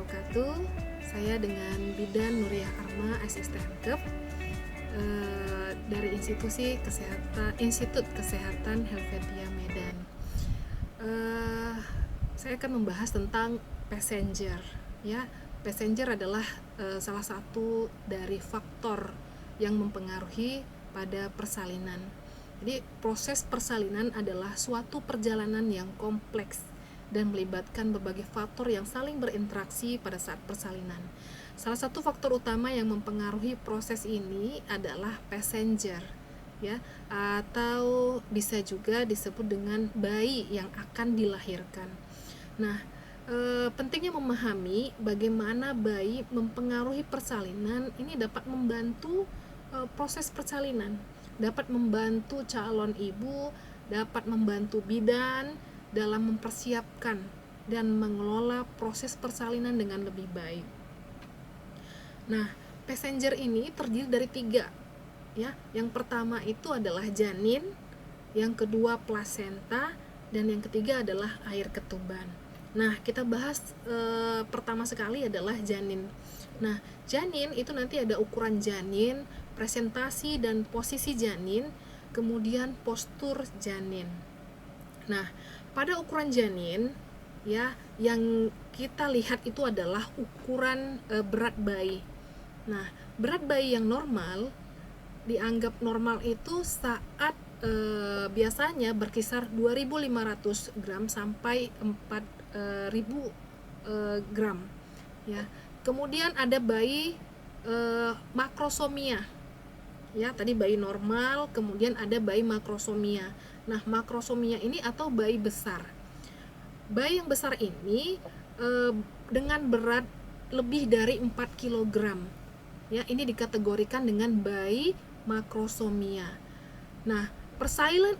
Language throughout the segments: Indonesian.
wabarakatuh. Saya dengan Bidan Nuriyah Arma, asisten KEP dari Institut Kesehatan Helvetia Medan. Saya akan membahas tentang passenger. Ya, passenger adalah salah satu dari faktor yang mempengaruhi pada persalinan. Jadi proses persalinan adalah suatu perjalanan yang kompleks dan melibatkan berbagai faktor yang saling berinteraksi pada saat persalinan. Salah satu faktor utama yang mempengaruhi proses ini adalah passenger, ya, atau bisa juga disebut dengan bayi yang akan dilahirkan. Nah, pentingnya memahami bagaimana bayi mempengaruhi persalinan ini dapat membantu proses persalinan, dapat membantu calon ibu, dapat membantu bidan dalam mempersiapkan dan mengelola proses persalinan dengan lebih baik. Nah, passenger ini terdiri dari 3, ya. Yang pertama itu adalah janin, yang kedua plasenta, dan yang ketiga adalah air ketuban. Nah, kita bahas pertama sekali adalah janin. Nah, janin itu nanti ada ukuran janin, presentasi dan posisi janin, kemudian postur janin. Nah, pada ukuran janin, ya, yang kita lihat itu adalah ukuran berat bayi. Nah, berat bayi yang normal dianggap normal itu saat biasanya berkisar 2.500 gram sampai 4.000 gram, ya. Kemudian ada bayi makrosomia, ya, tadi bayi normal, kemudian ada bayi makrosomia. Nah, makrosomia ini atau bayi besar. Bayi yang besar ini dengan berat lebih dari 4 kg, ya, ini dikategorikan dengan bayi makrosomia. Nah,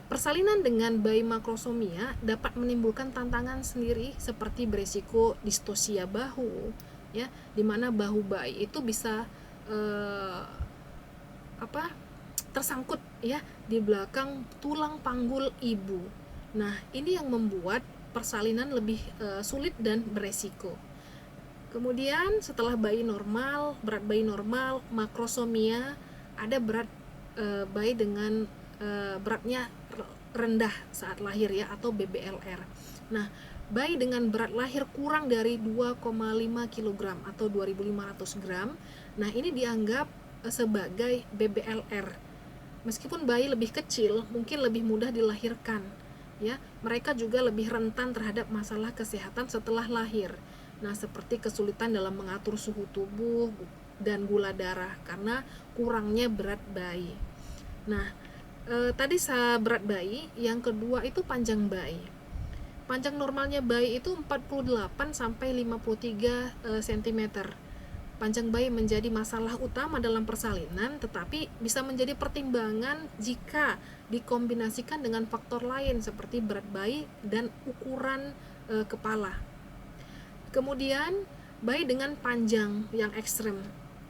persalinan dengan bayi makrosomia dapat menimbulkan tantangan sendiri seperti berisiko distosia bahu, ya, di mana bahu bayi itu bisa tersangkut, ya, di belakang tulang panggul ibu. Nah, ini yang membuat persalinan lebih sulit dan beresiko. Kemudian setelah bayi normal, berat bayi normal, makrosomia, ada berat bayi dengan beratnya rendah saat lahir, ya, atau BBLR. Nah, bayi dengan berat lahir kurang dari 2,5 kg atau 2.500 gram, nah ini dianggap sebagai BBLR. Meskipun bayi lebih kecil, mungkin lebih mudah dilahirkan, ya, mereka juga lebih rentan terhadap masalah kesehatan setelah lahir. Nah, seperti kesulitan dalam mengatur suhu tubuh dan gula darah karena kurangnya berat bayi. Nah, tadi berat bayi, yang kedua itu panjang bayi. Panjang normalnya bayi itu 48 sampai 53 cm. Panjang bayi menjadi masalah utama dalam persalinan, tetapi bisa menjadi pertimbangan jika dikombinasikan dengan faktor lain seperti berat bayi dan ukuran kepala. Kemudian bayi dengan panjang yang ekstrem,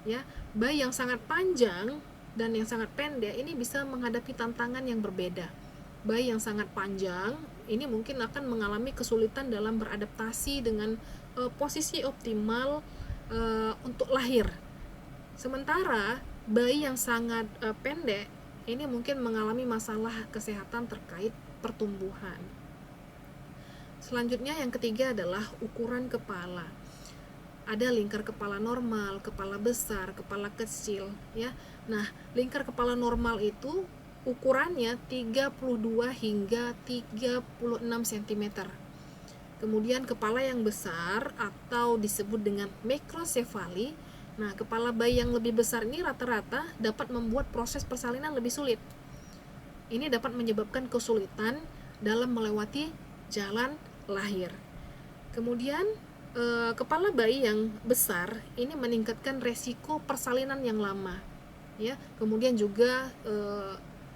ya, bayi yang sangat panjang dan yang sangat pendek ini bisa menghadapi tantangan yang berbeda. Bayi yang sangat panjang ini mungkin akan mengalami kesulitan dalam beradaptasi dengan posisi optimal untuk lahir. Sementara bayi yang sangat pendek ini mungkin mengalami masalah kesehatan terkait pertumbuhan. Selanjutnya yang ketiga adalah ukuran kepala. Ada lingkar kepala normal, kepala besar, kepala kecil, ya. Nah, lingkar kepala normal itu ukurannya 32 hingga 36 cm. Kemudian kepala yang besar atau disebut dengan makrosefali. Nah, kepala bayi yang lebih besar ini rata-rata dapat membuat proses persalinan lebih sulit. Ini dapat menyebabkan kesulitan dalam melewati jalan lahir. Kemudian kepala bayi yang besar ini meningkatkan resiko persalinan yang lama, ya. Kemudian juga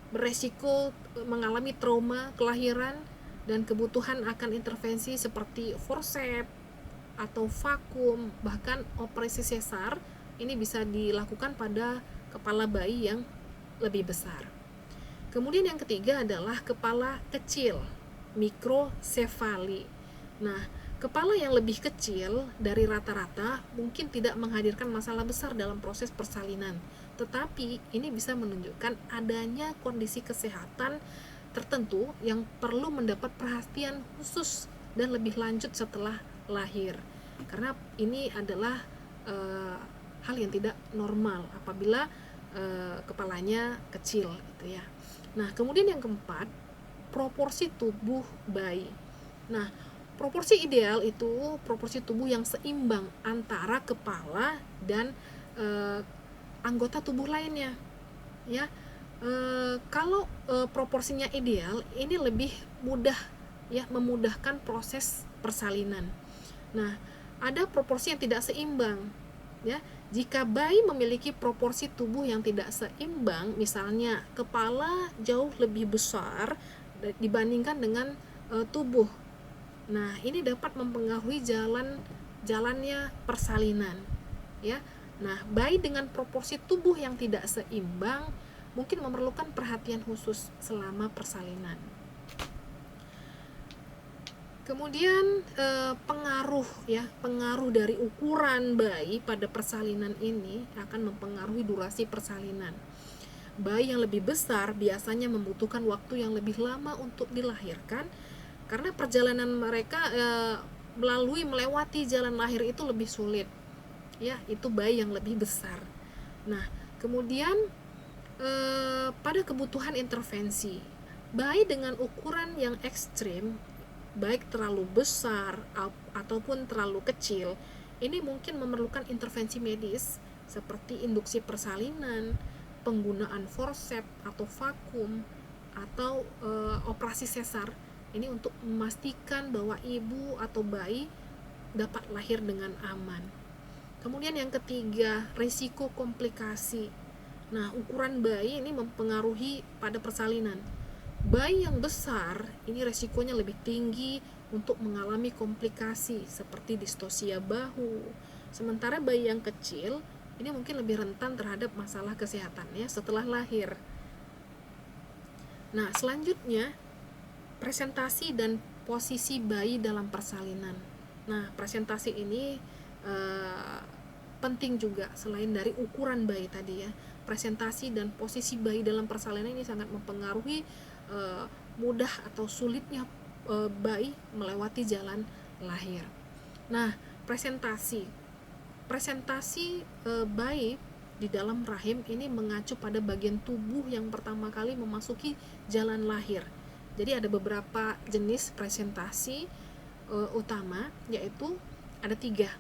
beresiko mengalami trauma kelahiran dan kebutuhan akan intervensi seperti forceps atau vakum, bahkan operasi sesar ini bisa dilakukan pada kepala bayi yang lebih besar. Kemudian yang ketiga adalah kepala kecil, mikrosefali. Nah, Kepala yang lebih kecil dari rata-rata mungkin tidak menghadirkan masalah besar dalam proses persalinan, tetapi ini bisa menunjukkan adanya kondisi kesehatan tertentu yang perlu mendapat perhatian khusus dan lebih lanjut setelah lahir. Karena ini adalah hal yang tidak normal apabila kepalanya kecil gitu ya. Nah, kemudian yang keempat, proporsi tubuh bayi. Nah, proporsi ideal itu proporsi tubuh yang seimbang antara kepala dan anggota tubuh lainnya, ya. Kalau proporsinya ideal, ini lebih mudah, ya, memudahkan proses persalinan. Nah, ada proporsi yang tidak seimbang, ya. Jika bayi memiliki proporsi tubuh yang tidak seimbang, misalnya kepala jauh lebih besar dibandingkan dengan tubuh, nah ini dapat mempengaruhi jalannya persalinan, ya. Nah, bayi dengan proporsi tubuh yang tidak seimbang mungkin memerlukan perhatian khusus selama persalinan. Kemudian pengaruh dari ukuran bayi pada persalinan ini akan mempengaruhi durasi persalinan. Bayi yang lebih besar biasanya membutuhkan waktu yang lebih lama untuk dilahirkan karena perjalanan mereka melewati jalan lahir itu lebih sulit, ya. Itu bayi yang lebih besar. Nah, kemudian pada kebutuhan intervensi, bayi dengan ukuran yang ekstrim, baik terlalu besar ataupun terlalu kecil, ini mungkin memerlukan intervensi medis seperti induksi persalinan, penggunaan forceps atau vakum, atau operasi sesar. Ini untuk memastikan bahwa ibu atau bayi dapat lahir dengan aman. Kemudian yang ketiga, risiko komplikasi. Nah, ukuran bayi ini mempengaruhi pada persalinan. Bayi yang besar ini resikonya lebih tinggi untuk mengalami komplikasi seperti distosia bahu. Sementara bayi yang kecil ini mungkin lebih rentan terhadap masalah kesehatannya setelah lahir. Nah, selanjutnya presentasi dan posisi bayi dalam persalinan. Nah, presentasi ini penting juga selain dari ukuran bayi tadi, ya. Presentasi dan posisi bayi dalam persalinan ini sangat mempengaruhi mudah atau sulitnya bayi melewati jalan lahir. Nah, presentasi bayi di dalam rahim ini mengacu pada bagian tubuh yang pertama kali memasuki jalan lahir. Jadi ada beberapa jenis presentasi utama, yaitu ada 3,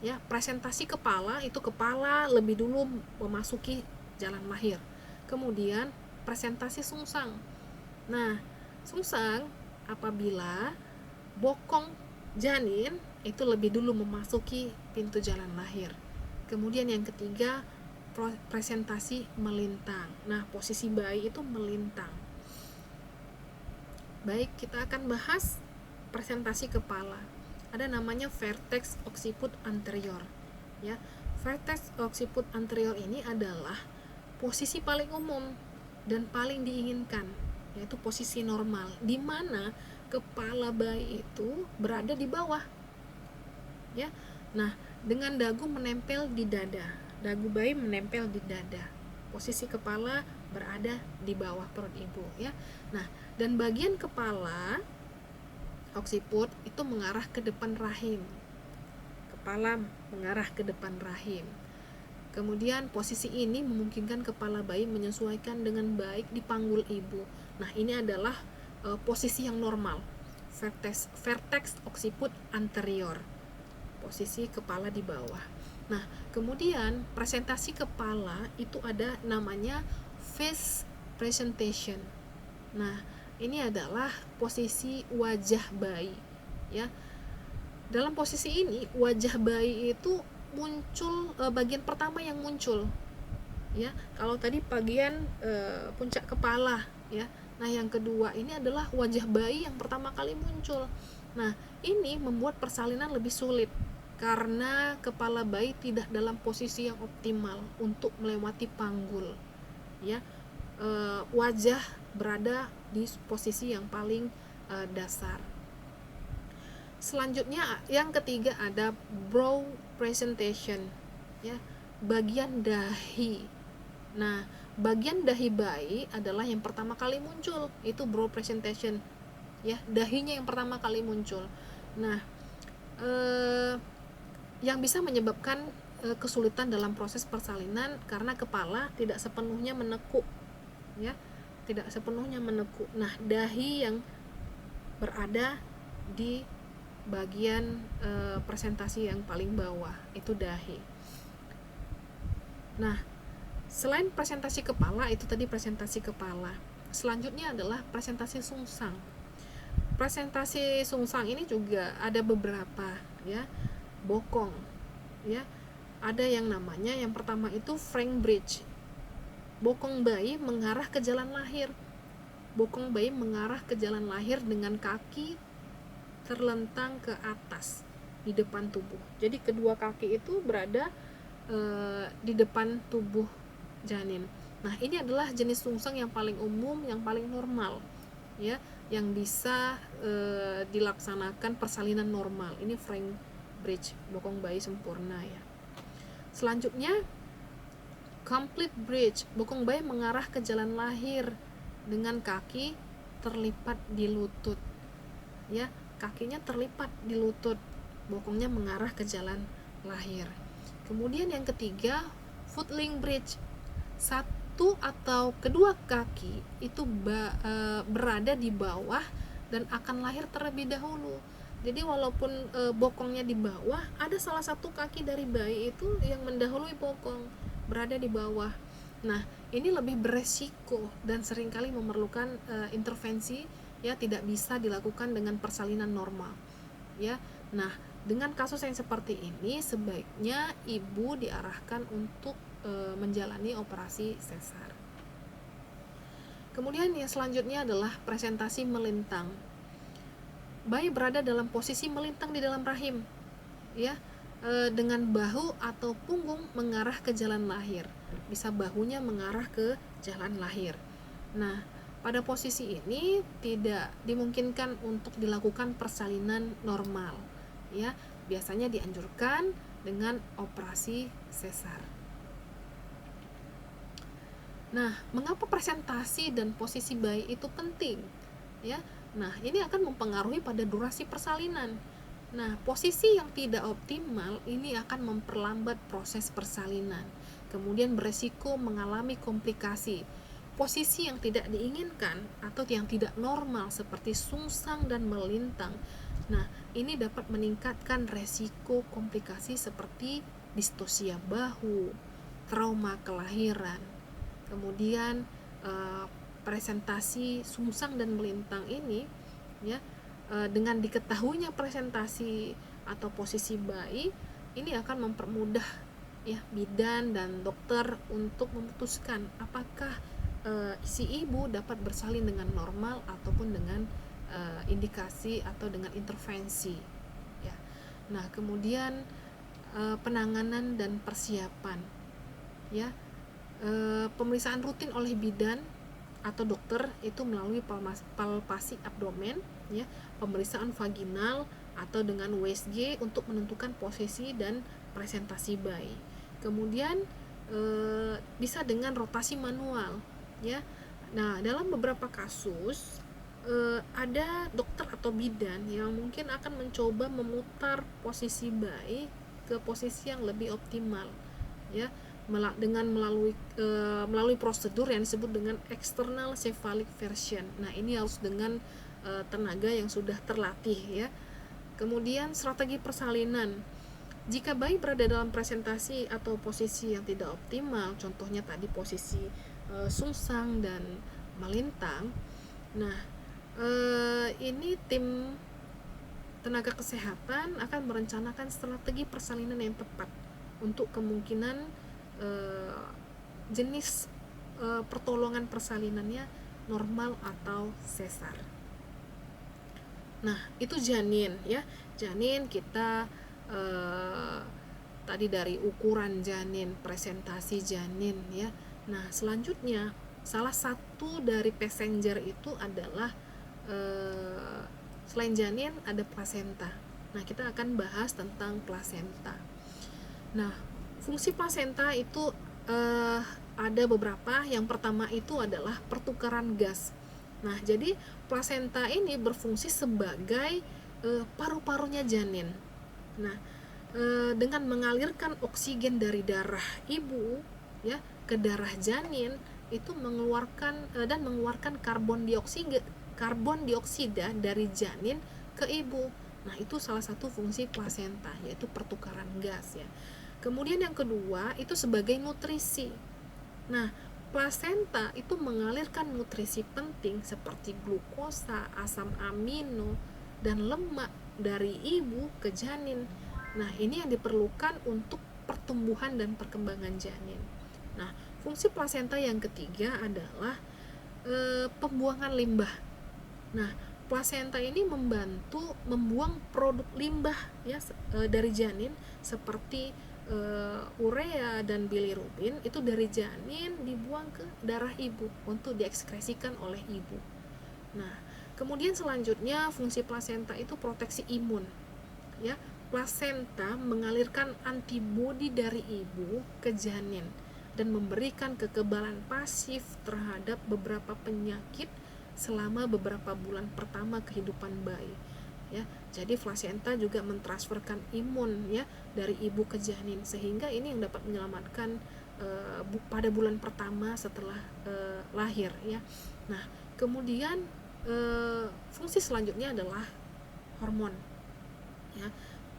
ya. Presentasi kepala, itu kepala lebih dulu memasuki jalan lahir. Kemudian presentasi sungsang. Nah, sungsang apabila bokong janin itu lebih dulu memasuki pintu jalan lahir. Kemudian yang ketiga, presentasi melintang. Nah, posisi bayi itu melintang. Baik, kita akan bahas presentasi kepala. Ada namanya vertex occiput anterior, ya. Vertex occiput anterior ini adalah posisi paling umum dan paling diinginkan, yaitu posisi normal, di mana kepala bayi itu berada di bawah, ya. Nah, dengan dagu menempel di dada, dagu bayi menempel di dada, posisi kepala berada di bawah perut ibu, ya. Nah, dan bagian kepala occiput itu mengarah ke depan rahim. Kepala mengarah ke depan rahim. Kemudian posisi ini memungkinkan kepala bayi menyesuaikan dengan baik di panggul ibu. Nah, ini adalah posisi yang normal. Vertex occiput anterior. Posisi kepala di bawah. Nah, kemudian presentasi kepala itu ada namanya face presentation. Nah, ini adalah posisi wajah bayi, ya. Dalam posisi ini wajah bayi itu muncul, bagian pertama yang muncul, ya. Kalau tadi bagian puncak kepala, ya. Nah, yang kedua ini adalah wajah bayi yang pertama kali muncul. Nah, ini membuat persalinan lebih sulit karena kepala bayi tidak dalam posisi yang optimal untuk melewati panggul, ya. Wajah berada di posisi yang paling dasar. Selanjutnya yang ketiga ada brow presentation, ya, bagian dahi. Nah, bagian dahi bayi adalah yang pertama kali muncul, itu brow presentation, ya, dahinya yang pertama kali muncul. Nah, yang bisa menyebabkan kesulitan dalam proses persalinan karena kepala tidak sepenuhnya menekuk, ya, tidak sepenuhnya menekuk. Nah, dahi yang berada di bagian presentasi yang paling bawah itu dahi. Nah, selain presentasi kepala, itu tadi presentasi kepala. Selanjutnya adalah presentasi sungsang. Presentasi sungsang ini juga ada beberapa, ya, bokong, ya. Ada yang namanya, yang pertama itu Frank Bridge. Bokong bayi mengarah ke jalan lahir. Bokong bayi mengarah ke jalan lahir dengan kaki terlentang ke atas di depan tubuh. Jadi kedua kaki itu berada di depan tubuh janin. Nah, ini adalah jenis sungsang yang paling umum, yang paling normal, ya, yang bisa dilaksanakan persalinan normal. Ini Frank Bridge, bokong bayi sempurna, ya. Selanjutnya complete bridge, bokong bayi mengarah ke jalan lahir dengan kaki terlipat di lutut, ya, kakinya terlipat di lutut, bokongnya mengarah ke jalan lahir. Kemudian yang ketiga footling bridge, satu atau kedua kaki itu berada di bawah dan akan lahir terlebih dahulu. Jadi walaupun bokongnya di bawah, ada salah satu kaki dari bayi itu yang mendahului bokong, berada di bawah. Nah, ini lebih beresiko dan seringkali memerlukan intervensi, ya, tidak bisa dilakukan dengan persalinan normal, ya. Nah, dengan kasus yang seperti ini sebaiknya ibu diarahkan untuk menjalani operasi sesar. Kemudian yang selanjutnya adalah presentasi melintang. Bayi berada dalam posisi melintang di dalam rahim, ya, dengan bahu atau punggung mengarah ke jalan lahir. Bisa bahunya mengarah ke jalan lahir. Nah, pada posisi ini tidak dimungkinkan untuk dilakukan persalinan normal, ya. Biasanya dianjurkan dengan operasi sesar. Nah, mengapa presentasi dan posisi bayi itu penting, ya? Nah, ini akan mempengaruhi pada durasi persalinan. Nah, posisi yang tidak optimal ini akan memperlambat proses persalinan, kemudian beresiko mengalami komplikasi. Posisi yang tidak diinginkan atau yang tidak normal seperti sungsang dan melintang, nah, ini dapat meningkatkan resiko komplikasi seperti distosia bahu, trauma kelahiran. Kemudian presentasi sungsang dan melintang ini, ya, dengan diketahuinya presentasi atau posisi bayi, ini akan mempermudah, ya, bidan dan dokter untuk memutuskan apakah si ibu dapat bersalin dengan normal ataupun dengan indikasi atau dengan intervensi, ya. Nah, kemudian penanganan dan persiapan, ya, pemeriksaan rutin oleh bidan atau dokter itu melalui palpasi abdomen, ya, pemeriksaan vaginal atau dengan USG untuk menentukan posisi dan presentasi bayi. Kemudian bisa dengan rotasi manual, ya. Nah, dalam beberapa kasus ada dokter atau bidan yang mungkin akan mencoba memutar posisi bayi ke posisi yang lebih optimal, ya, dengan melalui prosedur yang disebut dengan external cephalic version. Nah, ini harus dengan tenaga yang sudah terlatih, ya. Kemudian strategi persalinan. Jika bayi berada dalam presentasi atau posisi yang tidak optimal, contohnya tadi posisi sungsang dan melintang, nah, ini tim tenaga kesehatan akan merencanakan strategi persalinan yang tepat untuk kemungkinan jenis pertolongan persalinannya normal atau sesar. Nah, itu janin, ya. Janin kita tadi dari ukuran janin, presentasi janin, ya. Nah, selanjutnya salah satu dari passenger itu adalah selain janin ada plasenta, Nah, kita akan bahas tentang plasenta. Nah, fungsi plasenta itu ada beberapa. Yang pertama itu adalah pertukaran gas. Nah, jadi plasenta ini berfungsi sebagai paru-parunya janin. Nah, dengan mengalirkan oksigen dari darah ibu ya ke darah janin, itu mengeluarkan karbon dioksida dari janin ke ibu. Nah, itu salah satu fungsi plasenta, yaitu pertukaran gas ya. Kemudian yang kedua itu sebagai nutrisi. Nah, plasenta itu mengalirkan nutrisi penting seperti glukosa, asam amino, dan lemak dari ibu ke janin. Nah, ini yang diperlukan untuk pertumbuhan dan perkembangan janin. Nah, fungsi plasenta yang ketiga adalah pembuangan limbah. Nah, plasenta ini membantu membuang produk limbah ya dari janin seperti urea dan bilirubin, itu dari janin dibuang ke darah ibu untuk diekskresikan oleh ibu. Nah, kemudian selanjutnya fungsi plasenta itu proteksi imun. Ya, plasenta mengalirkan antibodi dari ibu ke janin dan memberikan kekebalan pasif terhadap beberapa penyakit selama beberapa bulan pertama kehidupan bayi. Ya, jadi plasenta juga mentransferkan imun ya dari ibu ke janin, sehingga ini yang dapat menyelamatkan pada bulan pertama setelah lahir ya. Nah, kemudian fungsi selanjutnya adalah hormon. Ya,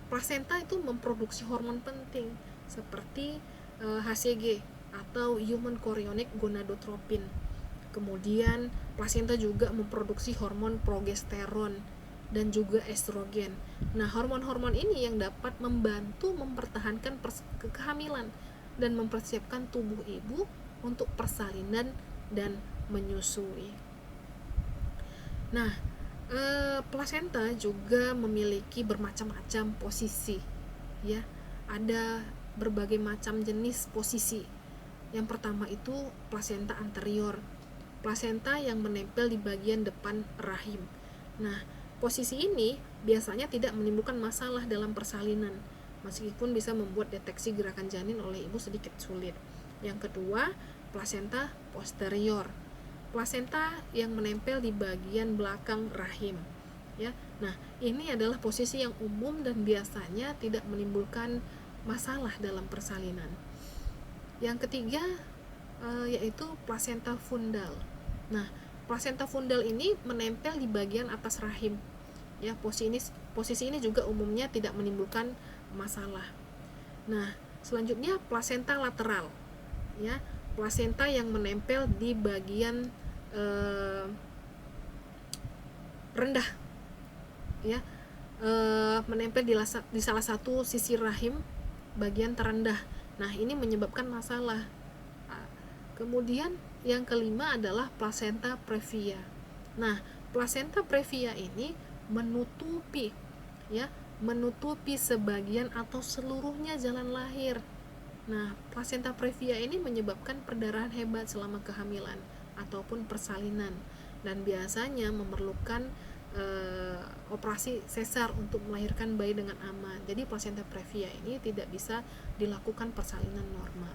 plasenta itu memproduksi hormon penting seperti HCG atau human chorionic gonadotropin. Kemudian plasenta juga memproduksi hormon progesteron dan juga estrogen. Nah, hormon-hormon ini yang dapat membantu mempertahankan kehamilan dan mempersiapkan tubuh ibu untuk persalinan dan menyusui. Nah, plasenta juga memiliki bermacam-macam posisi ya. Ada berbagai macam jenis posisi. Yang pertama itu plasenta anterior, plasenta yang menempel di bagian depan rahim. Nah, posisi ini biasanya tidak menimbulkan masalah dalam persalinan, meskipun bisa membuat deteksi gerakan janin oleh ibu sedikit sulit. Yang kedua, plasenta posterior, plasenta yang menempel di bagian belakang rahim ya. Nah, ini adalah posisi yang umum dan biasanya tidak menimbulkan masalah dalam persalinan. Yang ketiga yaitu plasenta fundal. Nah, plasenta fundal ini menempel di bagian atas rahim ya. Posisi ini juga umumnya tidak menimbulkan masalah. Nah, selanjutnya plasenta lateral ya, plasenta yang menempel di bagian rendah ya, menempel di salah satu sisi rahim bagian terendah. Nah, ini menyebabkan masalah. Kemudian yang kelima adalah plasenta previa. Nah, plasenta previa ini menutupi sebagian atau seluruhnya jalan lahir. Nah, plasenta previa ini menyebabkan perdarahan hebat selama kehamilan ataupun persalinan dan biasanya memerlukan operasi sesar untuk melahirkan bayi dengan aman. Jadi plasenta previa ini tidak bisa dilakukan persalinan normal.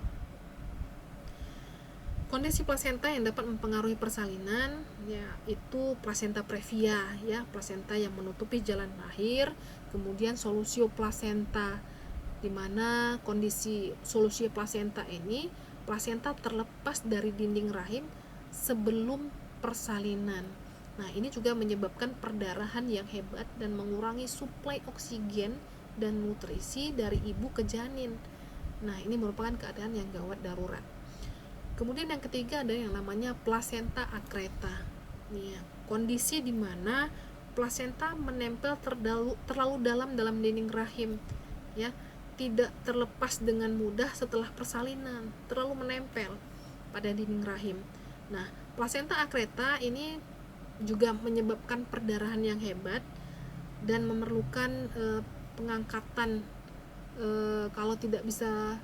Kondisi plasenta yang dapat mempengaruhi persalinan yaitu plasenta previa ya, plasenta yang menutupi jalan lahir, kemudian solusio plasenta, di mana kondisi solusio plasenta ini plasenta terlepas dari dinding rahim sebelum persalinan. Nah, ini juga menyebabkan perdarahan yang hebat dan mengurangi suplai oksigen dan nutrisi dari ibu ke janin. Nah, ini merupakan keadaan yang gawat darurat. Kemudian yang ketiga ada yang namanya plasenta akreta. Kondisi di mana plasenta menempel terlalu dalam dinding rahim ya, tidak terlepas dengan mudah setelah persalinan, terlalu menempel pada dinding rahim. Nah, plasenta akreta ini juga menyebabkan perdarahan yang hebat dan memerlukan pengangkatan. Kalau tidak bisa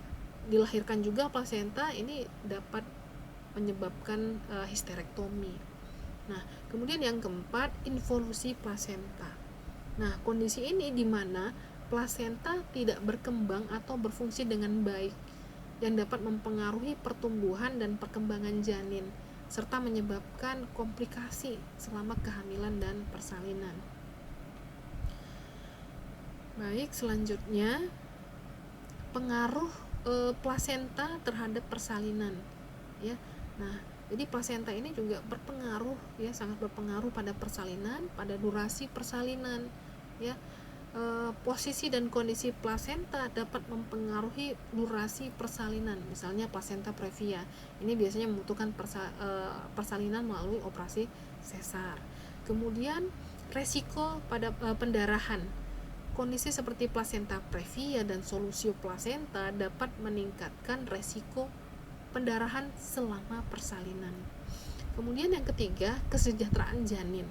dilahirkan juga plasenta, ini dapat menyebabkan histerektomi. Nah, kemudian yang keempat, involusi plasenta. Nah, kondisi ini di mana plasenta tidak berkembang atau berfungsi dengan baik, yang dapat mempengaruhi pertumbuhan dan perkembangan janin, serta menyebabkan komplikasi selama kehamilan dan persalinan. Baik, selanjutnya pengaruh plasenta terhadap persalinan, ya. Nah, jadi plasenta ini juga berpengaruh, ya, sangat berpengaruh pada persalinan, pada durasi persalinan, ya. Posisi dan kondisi plasenta dapat mempengaruhi durasi persalinan. Misalnya plasenta previa ini biasanya membutuhkan persalinan melalui operasi sesar. Kemudian resiko pada pendarahan. Kondisi seperti plasenta previa dan solusio plasenta dapat meningkatkan resiko pendarahan selama persalinan. Kemudian yang ketiga, kesejahteraan janin.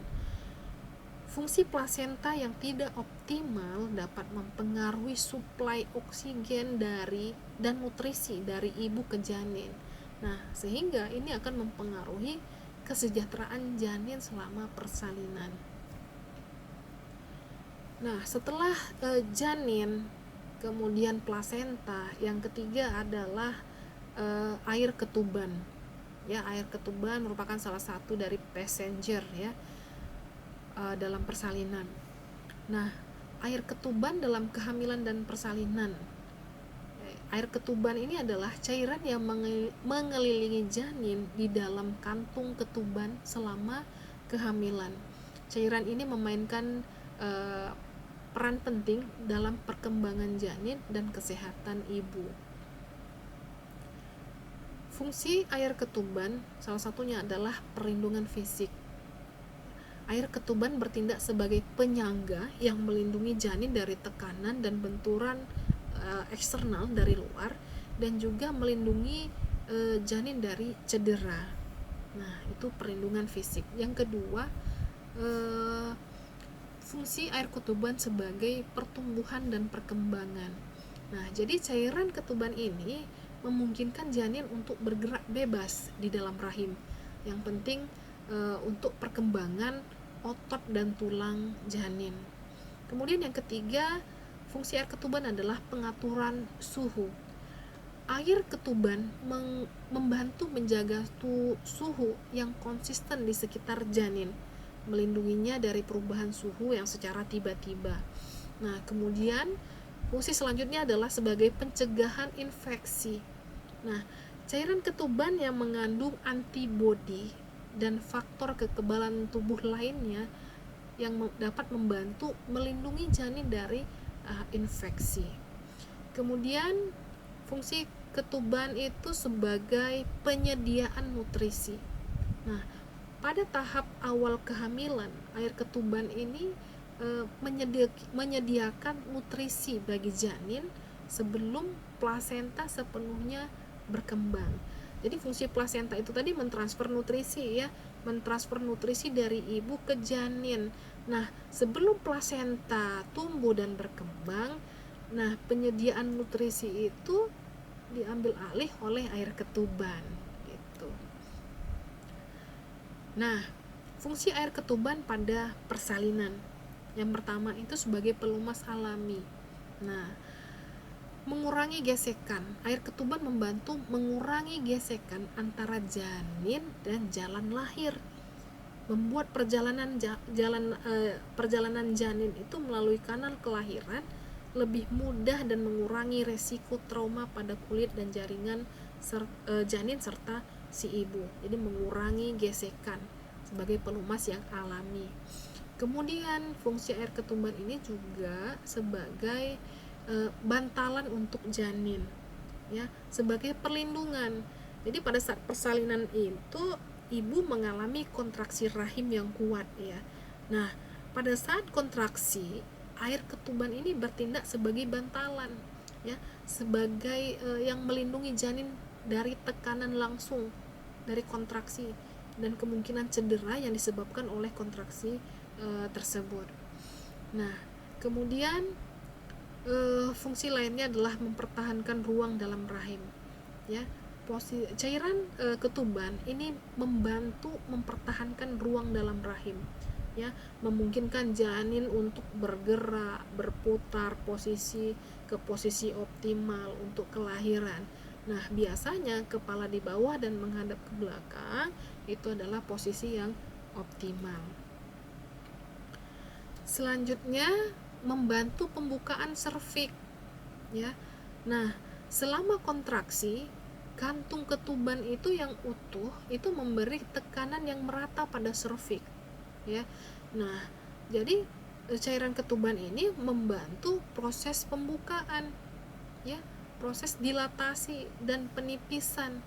Fungsi plasenta yang tidak optimal dapat mempengaruhi suplai oksigen dan nutrisi dari ibu ke janin. Nah, sehingga ini akan mempengaruhi kesejahteraan janin selama persalinan. Nah, setelah janin, kemudian plasenta, yang ketiga adalah air ketuban. Ya, air ketuban merupakan salah satu dari passenger, ya, dalam persalinan. Nah, air ketuban dalam kehamilan dan persalinan. Air ketuban ini adalah cairan yang mengelilingi janin di dalam kantung ketuban selama kehamilan. Cairan ini memainkan peran penting dalam perkembangan janin dan kesehatan ibu. Fungsi air ketuban salah satunya adalah perlindungan fisik. Air ketuban bertindak sebagai penyangga yang melindungi janin dari tekanan dan benturan eksternal dari luar, dan juga melindungi janin dari cedera. Nah, itu perlindungan fisik. Yang kedua, fungsi air ketuban sebagai pertumbuhan dan perkembangan. Nah, jadi cairan ketuban ini memungkinkan janin untuk bergerak bebas di dalam rahim. Yang penting untuk perkembangan otot dan tulang janin. Kemudian yang ketiga, fungsi air ketuban adalah pengaturan suhu. Air ketuban membantu menjaga suhu yang konsisten di sekitar janin, melindunginya dari perubahan suhu yang secara tiba-tiba. Nah, kemudian fungsi selanjutnya adalah sebagai pencegahan infeksi. Nah, cairan ketuban yang mengandung antibodi dan faktor kekebalan tubuh lainnya yang dapat membantu melindungi janin dari infeksi. Kemudian fungsi ketuban itu sebagai penyediaan nutrisi. Nah, pada tahap awal kehamilan, air ketuban ini menyediakan nutrisi bagi janin sebelum plasenta sepenuhnya berkembang. Jadi fungsi plasenta itu tadi mentransfer nutrisi, ya, mentransfer nutrisi dari ibu ke janin. Nah, sebelum plasenta tumbuh dan berkembang, nah, penyediaan nutrisi itu diambil alih oleh air ketuban, gitu. Nah, fungsi air ketuban pada persalinan. Yang pertama itu sebagai pelumas alami. Nah, mengurangi gesekan. Air ketuban membantu mengurangi gesekan antara janin dan jalan lahir, membuat perjalanan janin itu melalui kanal kelahiran lebih mudah dan mengurangi resiko trauma pada kulit dan jaringan janin serta si ibu. Jadi mengurangi gesekan sebagai pelumas yang alami. Kemudian fungsi air ketuban ini juga sebagai bantalan untuk janin, ya, sebagai perlindungan. Jadi pada saat persalinan itu ibu mengalami kontraksi rahim yang kuat, ya. Nah, pada saat kontraksi, air ketuban ini bertindak sebagai bantalan, ya, sebagai yang melindungi janin dari tekanan langsung dari kontraksi dan kemungkinan cedera yang disebabkan oleh kontraksi tersebut. Nah, kemudian fungsi lainnya adalah mempertahankan ruang dalam rahim, ya. Cairan ketuban ini membantu mempertahankan ruang dalam rahim, ya, memungkinkan janin untuk bergerak, berputar ke posisi optimal untuk kelahiran. Nah, biasanya kepala di bawah dan menghadap ke belakang itu adalah posisi yang optimal. Selanjutnya, membantu pembukaan serviks, ya. Nah, selama kontraksi, kantung ketuban itu yang utuh itu memberi tekanan yang merata pada serviks, ya. Nah, jadi cairan ketuban ini membantu proses pembukaan, ya, proses dilatasi dan penipisan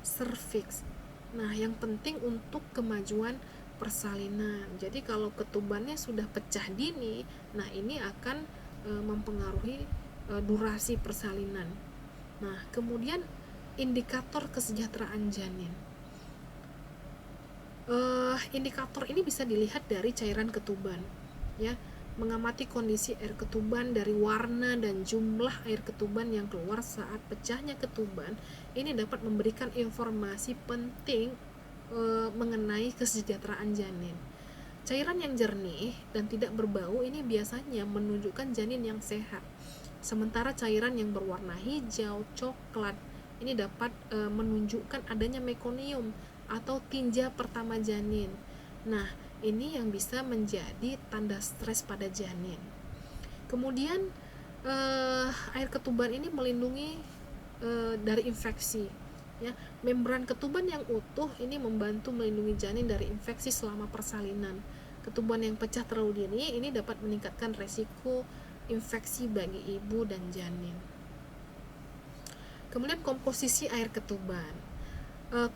serviks. Nah, yang penting untuk kemajuan persalinan. Jadi kalau ketubannya sudah pecah dini, nah ini akan mempengaruhi durasi persalinan. Nah, kemudian indikator kesejahteraan janin. Indikator ini bisa dilihat dari cairan ketuban, ya. Mengamati kondisi air ketuban dari warna dan jumlah air ketuban yang keluar saat pecahnya ketuban, ini dapat memberikan informasi penting mengenai kesejahteraan janin. Cairan yang jernih dan tidak berbau ini biasanya menunjukkan janin yang sehat. Sementara cairan yang berwarna hijau, coklat ini dapat menunjukkan adanya mekonium atau tinja pertama janin. Nah, ini yang bisa menjadi tanda stres pada janin. Kemudian air ketuban ini melindungi dari infeksi, ya. Membran ketuban yang utuh ini membantu melindungi janin dari infeksi selama persalinan. Ketuban yang pecah terlalu dini ini dapat meningkatkan resiko infeksi bagi ibu dan janin. Kemudian komposisi air ketuban.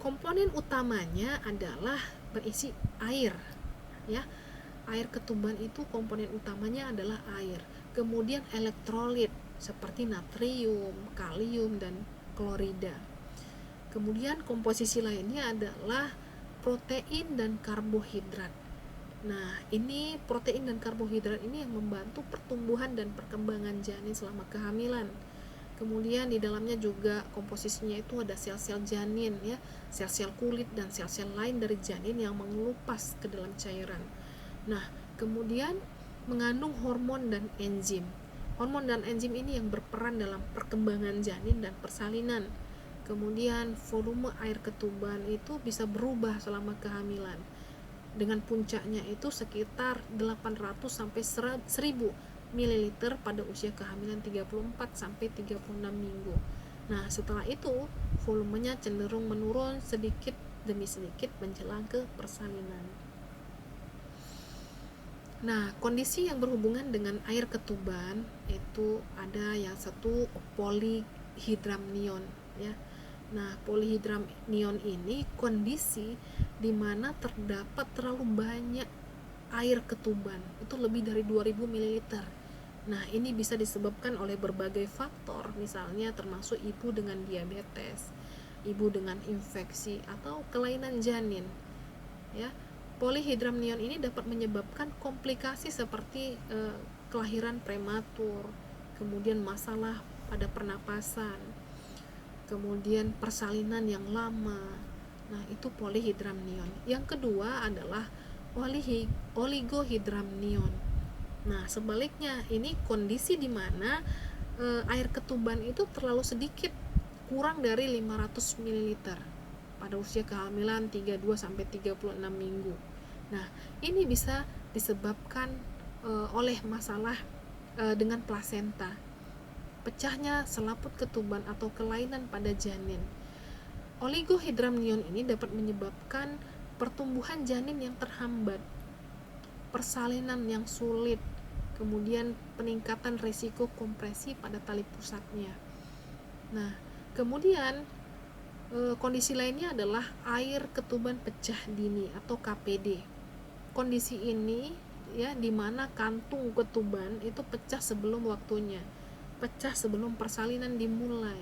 Komponen utamanya adalah berisi air, ya. Air ketuban itu komponen utamanya adalah air. Kemudian elektrolit seperti natrium, kalium, dan klorida. Kemudian komposisi lainnya adalah protein dan karbohidrat. Nah, ini protein dan karbohidrat ini yang membantu pertumbuhan dan perkembangan janin selama kehamilan. Kemudian di dalamnya juga komposisinya itu ada sel-sel janin, ya, sel-sel kulit dan sel-sel lain dari janin yang mengelupas ke dalam cairan. Nah, kemudian mengandung hormon dan enzim. Hormon dan enzim ini yang berperan dalam perkembangan janin dan persalinan. Kemudian volume air ketuban itu bisa berubah selama kehamilan. Dengan puncaknya itu sekitar 800 sampai 1000 ml pada usia kehamilan 34 sampai 36 minggu. Nah, setelah itu volumenya cenderung menurun sedikit demi sedikit menjelang ke persalinan. Nah, kondisi yang berhubungan dengan air ketuban itu ada yang satu polihidramnion, ya. Nah, polihidramnion ini kondisi di mana terdapat terlalu banyak air ketuban, itu lebih dari 2000 ml. Nah, ini bisa disebabkan oleh berbagai faktor, misalnya termasuk ibu dengan diabetes, ibu dengan infeksi atau kelainan janin, ya. Polihidramnion ini dapat menyebabkan komplikasi seperti kelahiran prematur, kemudian masalah pada pernapasan, kemudian persalinan yang lama. Nah, itu polihidramnion. Yang kedua adalah oligohidramnion. Nah, sebaliknya, ini kondisi di mana air ketuban itu terlalu sedikit, kurang dari 500 ml pada usia kehamilan 32 sampai 36 minggu. Nah, ini bisa disebabkan oleh masalah dengan plasenta, pecahnya selaput ketuban atau kelainan pada janin. Oligohidramnion ini dapat menyebabkan pertumbuhan janin yang terhambat, persalinan yang sulit, kemudian peningkatan risiko kompresi pada tali pusatnya. Nah, kemudian kondisi lainnya adalah air ketuban pecah dini atau KPD. Kondisi ini, ya, di mana kantung ketuban itu pecah sebelum waktunya, pecah sebelum persalinan dimulai.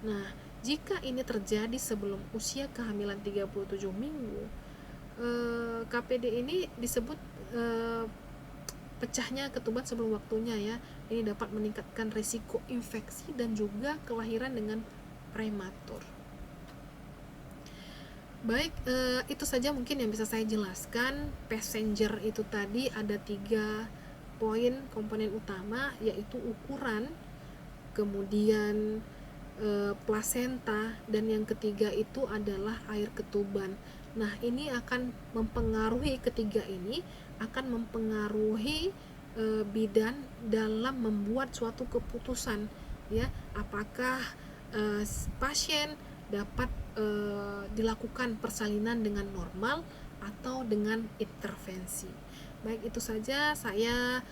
Nah, jika ini terjadi sebelum usia kehamilan 37 minggu, KPD ini disebut pecahnya ketuban sebelum waktunya, ya. Ini dapat meningkatkan risiko infeksi dan juga kelahiran dengan prematur. Baik, itu saja mungkin yang bisa saya jelaskan. Passenger itu tadi ada 3 poin komponen utama, yaitu ukuran, kemudian plasenta, dan yang ketiga itu adalah air ketuban. Nah, ini akan mempengaruhi, ketiga ini akan mempengaruhi bidan dalam membuat suatu keputusan, ya, apakah pasien dapat dilakukan persalinan dengan normal atau dengan intervensi. Baik, itu saja. Saya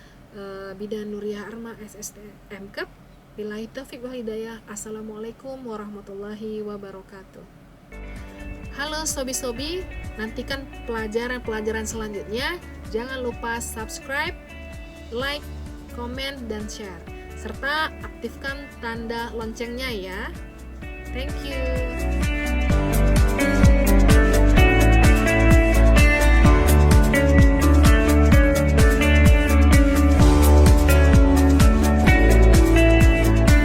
Bidan Nuriyah Arma, SSTM KEP. Billahi taufiq wal hidayah. Assalamualaikum warahmatullahi wabarakatuh. Halo sobi-sobi, nantikan pelajaran-pelajaran selanjutnya. Jangan lupa subscribe, like, komen, dan share, serta aktifkan tanda loncengnya ya. Thank you.